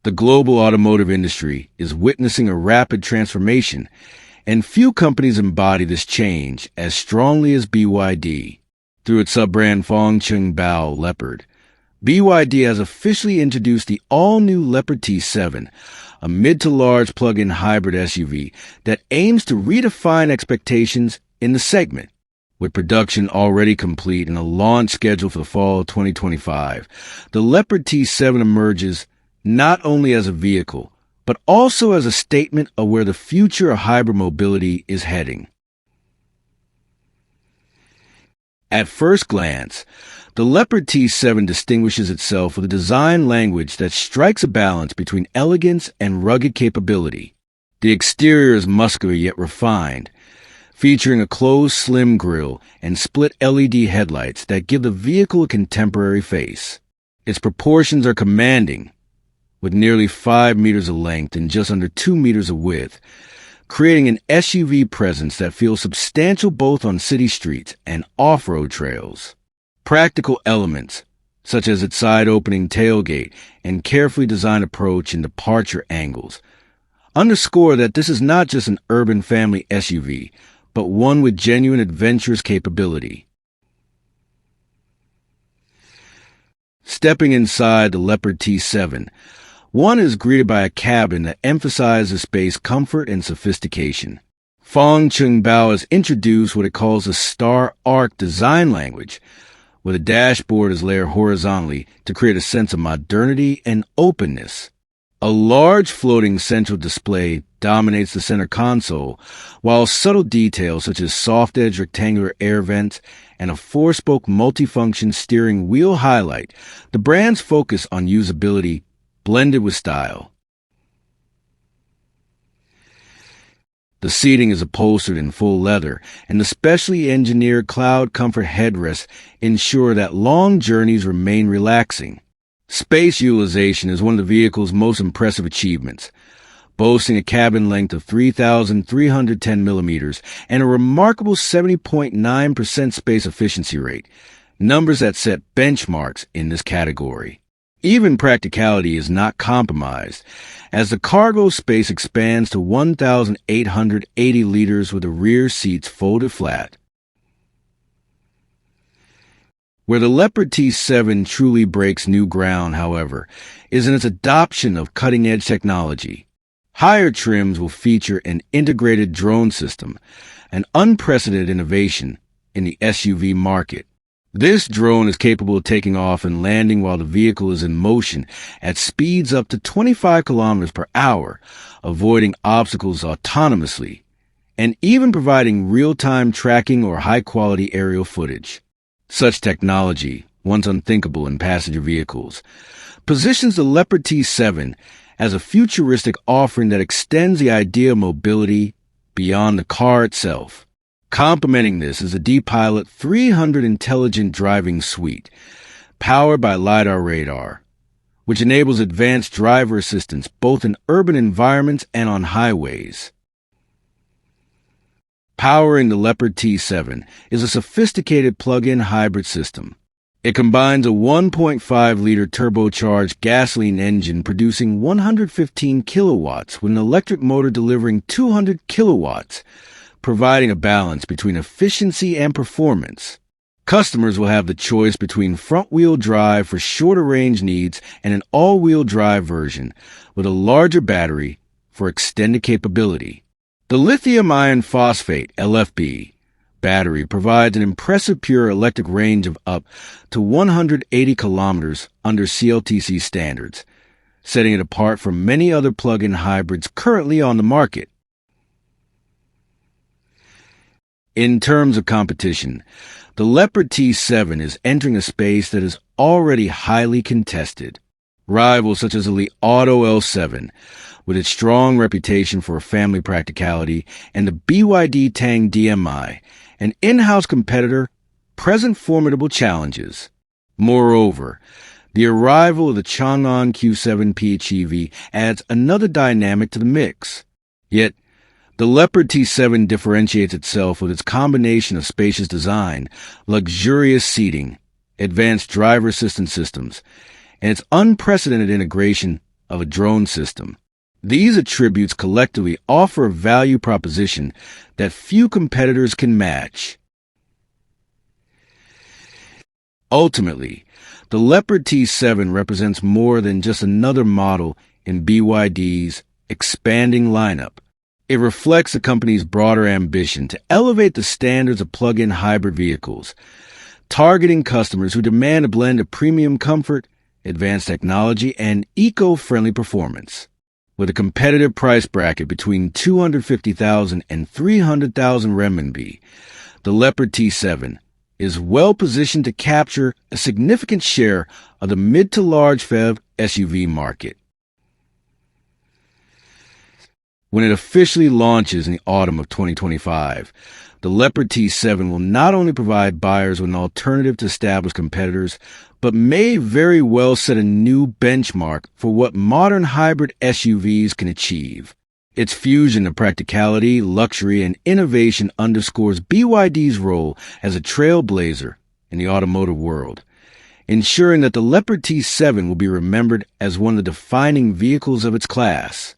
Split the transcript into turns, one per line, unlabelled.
The global automotive industry is witnessing a rapid transformation, and few companies embody this change as strongly as BYD. Through its sub-brand Fang Cheng Bao Leopard, BYD has officially introduced the all-new Leopard T7, a mid-to-large plug-in hybrid SUV that aims to redefine expectations in the segment. With production already complete and a launch scheduled for the fall of 2025, the Leopard T7 emerges not only as a vehicle, but also as a statement of where the future of hybrid mobility is heading. At first glance, the Leopard T7 distinguishes itself with a design language that strikes a balance between elegance and rugged capability. The exterior is muscular yet refined, featuring a closed slim grille and split LED headlights that give the vehicle a contemporary face. Its proportions are commanding, with nearly 5 meters of length and just under 2 meters of width, creating an SUV presence that feels substantial both on city streets and off-road trails. Practical elements, such as its side-opening tailgate and carefully designed approach and departure angles, underscore that this is not just an urban family SUV, but one with genuine adventurous capability. Stepping inside the Leopard T7, one is greeted by a cabin that emphasizes space, comfort, and sophistication. Fang Cheng Bao has introduced what it calls a star arc design language, where the dashboard is layered horizontally to create a sense of modernity and openness. A large floating central display dominates the center console, while subtle details such as soft-edge rectangular air vents and a 4-spoke multifunction steering wheel highlight the brand's focus on usability blended with style. The seating is upholstered in full leather, and the specially engineered cloud comfort headrests ensure that long journeys remain relaxing. Space utilization is one of the vehicle's most impressive achievements, boasting a cabin length of 3,310 millimeters and a remarkable 70.9% space efficiency rate, numbers that set benchmarks in this category. Even practicality is not compromised, as the cargo space expands to 1,880 liters with the rear seats folded flat. Where the Leopard T7 truly breaks new ground, however, is in its adoption of cutting-edge technology. Higher trims will feature an integrated drone system, an unprecedented innovation in the SUV market. This drone is capable of taking off and landing while the vehicle is in motion at speeds up to 25 kilometers per hour, avoiding obstacles autonomously, and even providing real-time tracking or high-quality aerial footage. Such technology, once unthinkable in passenger vehicles, positions the Leopard T7 as a futuristic offering that extends the idea of mobility beyond the car itself. Complementing this is a D-Pilot 300 intelligent driving suite, powered by Lidar radar, which enables advanced driver assistance both in urban environments and on highways. Powering the Leopard T7 is a sophisticated plug-in hybrid system. It combines a 1.5-liter turbocharged gasoline engine producing 115 kilowatts with an electric motor delivering 200 kilowatts, providing a balance between efficiency and performance. Customers will have the choice between front-wheel drive for shorter range needs and an all-wheel drive version with a larger battery for extended capability. The lithium iron phosphate LFP battery provides an impressive pure electric range of up to 180 kilometers under CLTC standards, setting it apart from many other plug-in hybrids currently on the market. In terms of competition, the Leopard T7 is entering a space that is already highly contested. Rivals such as the Li Auto L7, with its strong reputation for family practicality, and the BYD Tang DM-i, an in-house competitor, present formidable challenges. Moreover, the arrival of the Changan Q7 PHEV adds another dynamic to the mix. Yet, the Leopard T7 differentiates itself with its combination of spacious design, luxurious seating, advanced driver assistance systems, and its unprecedented integration of a drone system. These attributes collectively offer a value proposition that few competitors can match. Ultimately, the Leopard T7 represents more than just another model in BYD's expanding lineup. It reflects the company's broader ambition to elevate the standards of plug-in hybrid vehicles, targeting customers who demand a blend of premium comfort, advanced technology, and eco-friendly performance. With a competitive price bracket between 250,000 and 300,000 renminbi, the Leopard T7 is well positioned to capture a significant share of the mid to large PHEV SUV market. When it officially launches in the autumn of 2025, the Leopard T7 will not only provide buyers with an alternative to established competitors, but may very well set a new benchmark for what modern hybrid SUVs can achieve. Its fusion of practicality, luxury, and innovation underscores BYD's role as a trailblazer in the automotive world, ensuring that the Leopard T7 will be remembered as one of the defining vehicles of its class.